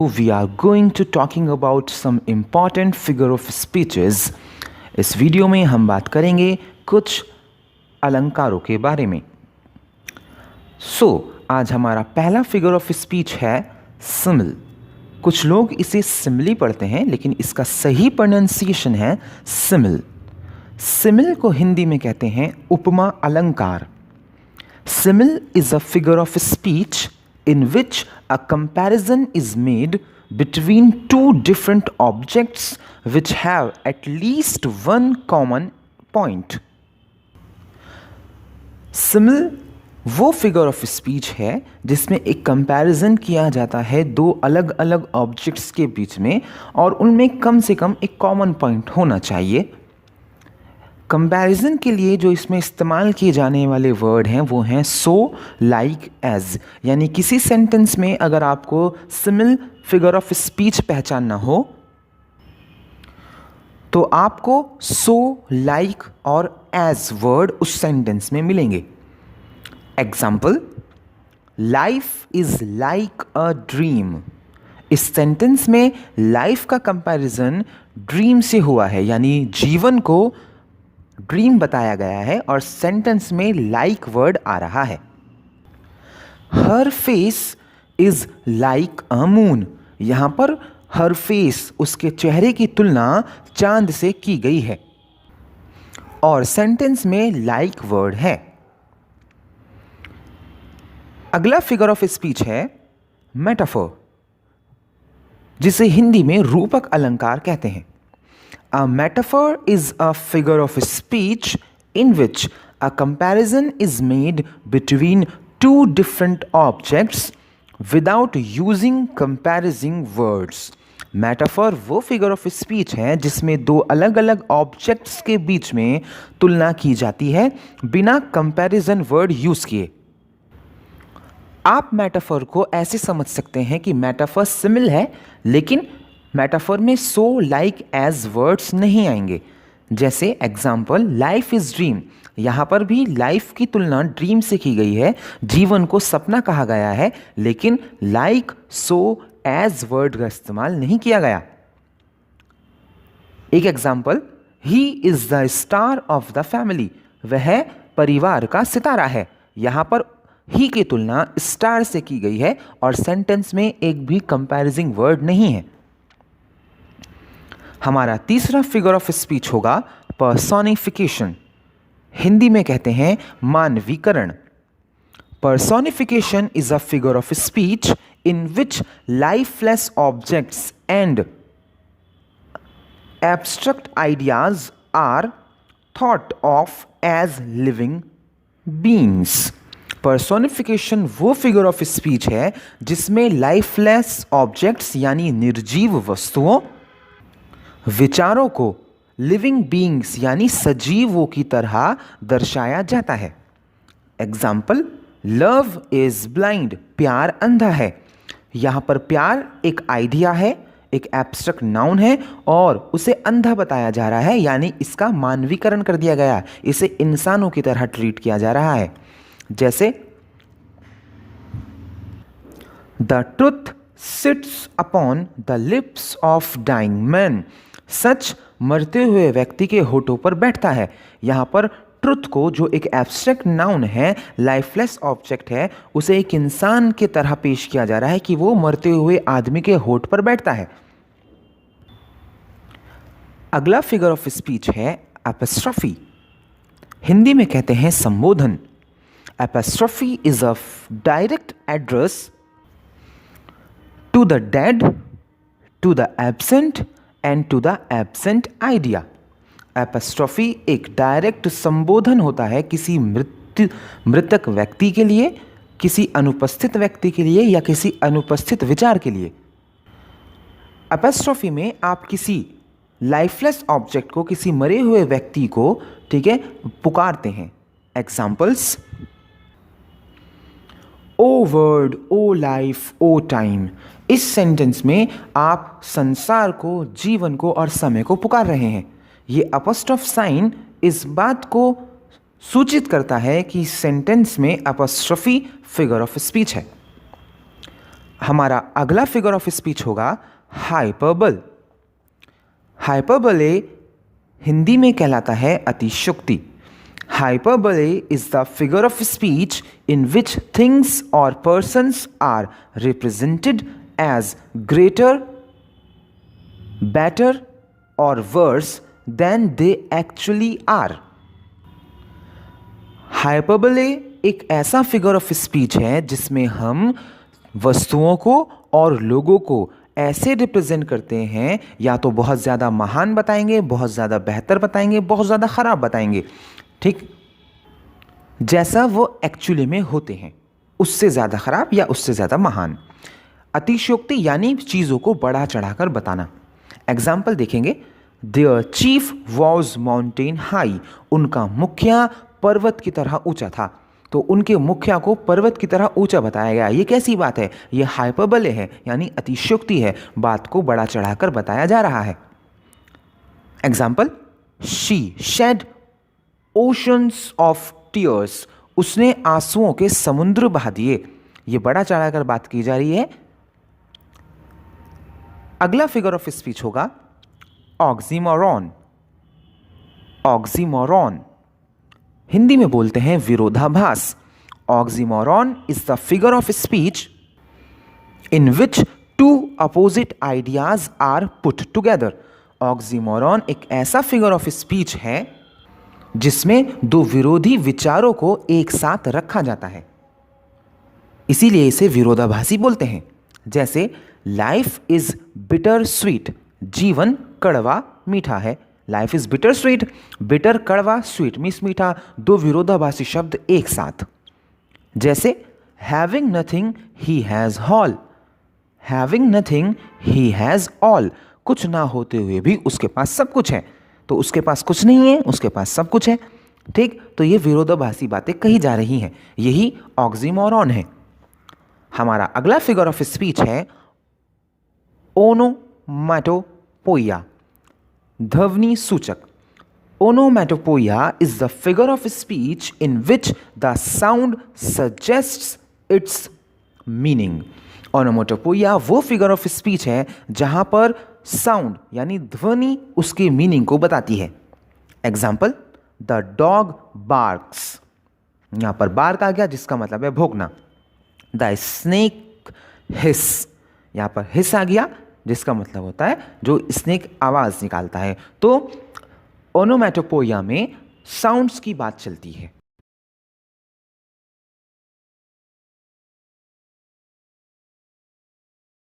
We are going to talking about some important figure of speeches. इस video में हम बात करेंगे कुछ अलंकारों के बारे में। आज हमारा पहला फिगर ऑफ स्पीच है सिमिल। कुछ लोग इसे सिमिली पढ़ते हैं, लेकिन इसका सही प्रोनाउंसिएशन है सिमिल। सिमिल को हिंदी में कहते हैं उपमा अलंकार। Simile is a figure of speech in which a comparison is made between two different objects which have at least one common point. Simile वो फिगर ऑफ स्पीच है जिसमें एक कंपैरिजन किया जाता है दो अलग अलग ऑब्जेक्ट्स के बीच में और उनमें कम से कम एक कॉमन पॉइंट होना चाहिए। कंपैरिजन के लिए जो इसमें इस्तेमाल किए जाने वाले वर्ड हैं वो हैं सो, लाइक, एज। यानी किसी सेंटेंस में अगर आपको सिमिल फिगर ऑफ स्पीच पहचानना हो तो आपको सो, लाइक और एज वर्ड उस सेंटेंस में मिलेंगे। Example, life is like a dream. इस सेंटेंस में लाइफ का कंपैरिजन ड्रीम से हुआ है, यानी जीवन को ड्रीम बताया गया है और सेंटेंस में लाइक वर्ड आ रहा है। हर face is like a moon. यहां पर हर फेस, उसके चेहरे की तुलना चांद से की गई है और सेंटेंस में लाइक वर्ड है। अगला फिगर ऑफ स्पीच है मेटाफोर, जिसे हिंदी में रूपक अलंकार कहते हैं। A metaphor is a figure of speech in which a comparison is made between two different objects without using comparison words. Metaphor वो फिगर ऑफ स्पीच है जिसमें दो अलग अलग ऑब्जेक्ट्स के बीच में तुलना की जाती है बिना कंपैरिजन वर्ड यूज किए। आप मेटाफर को ऐसे समझ सकते हैं कि मेटाफर सिमिल है, लेकिन मेटाफर में सो, लाइक, एज वर्ड्स नहीं आएंगे। जैसे एग्जाम्पल, लाइफ इज ड्रीम। यहाँ पर भी लाइफ की तुलना ड्रीम से की गई है, जीवन को सपना कहा गया है, लेकिन लाइक, सो, एज वर्ड का इस्तेमाल नहीं किया गया। एक example, he is the star of the family. वह परिवार का सितारा है। यहाँ पर ही की तुलना स्टार से की गई है और सेंटेंस में एक भी कंपैरिजिंग वर्ड नहीं है। हमारा तीसरा फिगर ऑफ स्पीच होगा पर्सोनिफिकेशन। हिंदी में कहते हैं मानवीकरण। Personification is a figure of speech in which lifeless objects and abstract ideas are thought of as living beings. Personification वो फिगर ऑफ स्पीच है जिसमें लाइफलेस ऑब्जेक्ट्स यानी निर्जीव वस्तुओं, विचारों को लिविंग बीइंग्स यानी सजीवों की तरह दर्शाया जाता है। Example, love is blind. प्यार अंधा है। यहाँ पर प्यार एक आइडिया है, एक एब्स्ट्रैक्ट नाउन है और उसे अंधा बताया जा रहा है, यानी इसका मानवीकरण कर दिया गया। इसे इंसानों की तरह ट्रीट किया जा रहा है। जैसे, the truth sits upon the lips of dying man. सच मरते हुए व्यक्ति के होठों पर बैठता है। यहाँ पर ट्रुथ को, जो एक एब्स्ट्रैक्ट नाउन है, लाइफलेस ऑब्जेक्ट है, उसे एक इंसान की तरह पेश किया जा रहा है कि वो मरते हुए आदमी के होठ पर बैठता है। अगला फिगर ऑफ स्पीच है एपोस्ट्रोफी। हिंदी में कहते हैं संबोधन। Apostrophe is a direct address to the dead, to the absent and to the absent idea. Apostrophe एक डायरेक्ट संबोधन होता है किसी मृतक व्यक्ति के लिए, किसी अनुपस्थित व्यक्ति के लिए या किसी अनुपस्थित विचार के लिए। एपोस्ट्रोफी में आप किसी लाइफलेस ऑब्जेक्ट को, किसी मरे हुए व्यक्ति को, ठीक है, पुकारते हैं। एग्जाम्पल्स, ओ वर्ड, ओ लाइफ, ओ टाइम। इस सेंटेंस में आप संसार को, जीवन को और समय को पुकार रहे हैं। ये अपॉस्ट्रोफ साइन इस बात को सूचित करता है कि सेंटेंस में अपॉस्ट्रोफी फिगर ऑफ स्पीच है। हमारा अगला फिगर ऑफ स्पीच होगा हाइपरबल। हाइपरबले हिंदी में कहलाता है अतिशयोक्ति। Hyperbole is the figure of speech in which things or persons are represented as greater, better or worse than they actually are. Hyperbole एक ऐसा फिगर ऑफ स्पीच है जिसमें हम वस्तुओं को और लोगों को ऐसे रिप्रेजेंट करते हैं, या तो बहुत ज़्यादा महान बताएंगे, बहुत ज़्यादा बेहतर बताएंगे, बहुत ज़्यादा ख़राब बताएंगे, ठीक, जैसा वो एक्चुअली में होते हैं, उससे ज़्यादा ख़राब या उससे ज़्यादा महान। अतिशयोक्ति यानी चीज़ों को बढ़ा चढ़ाकर बताना। एग्जाम्पल देखेंगे, their chief was mountain high, उनका मुखिया पर्वत की तरह ऊंचा था। तो उनके मुखिया को पर्वत की तरह ऊंचा बताया गया। ये कैसी बात है? ये हाइपरबले है, यानी अतिशयोक्ति है, बात को बढ़ा चढ़ाकर बताया जा रहा है। Example, she shed oceans of tears, उसने आंसुओं के समुद्र बहा दिए। ये बढ़ा चढ़ाकर बात की जा रही है। अगला फिगर ऑफ स्पीच होगा ऑक्सीमोरॉन। ऑक्सीमोरॉन हिंदी में बोलते हैं विरोधाभास। Oxymoron is the figure of speech in which two opposite ideas are put together. Oxymoron एक ऐसा फिगर ऑफ स्पीच है जिसमें दो विरोधी विचारों को एक साथ रखा जाता है, इसीलिए इसे विरोधाभासी बोलते हैं। जैसे लाइफ इज बिटर स्वीट, जीवन कड़वा मीठा है। Life is bitter sweet, bitter कड़वा, स्वीट मीन्स मीठा, दो विरोधाभासी शब्द एक साथ। जैसे having nothing he has all, having nothing he has all, कुछ ना होते हुए भी उसके पास सब कुछ है। तो उसके पास कुछ नहीं है, उसके पास सब कुछ है, ठीक। तो ये विरोधाभासी बातें कही जा रही हैं, यही ऑक्सीमोरॉन है। हमारा अगला फिगर ऑफ स्पीच है ओनोमैटोपोइया, ध्वनि सूचक। Onomatopoeia is the figure of speech in which the sound suggests its meaning. Onomatopoeia वो फिगर ऑफ स्पीच है जहां पर साउंड यानी ध्वनि उसके मीनिंग को बताती है। एग्जाम्पल, द डॉग बार्क्स, यहां पर बार्क आ गया जिसका मतलब है भौंकना। द स्नेक हिस, यहां पर हिस आ गया जिसका मतलब होता है जो स्नेक आवाज निकालता है। तो ओनोमैटोपोइया में साउंड्स की बात चलती है।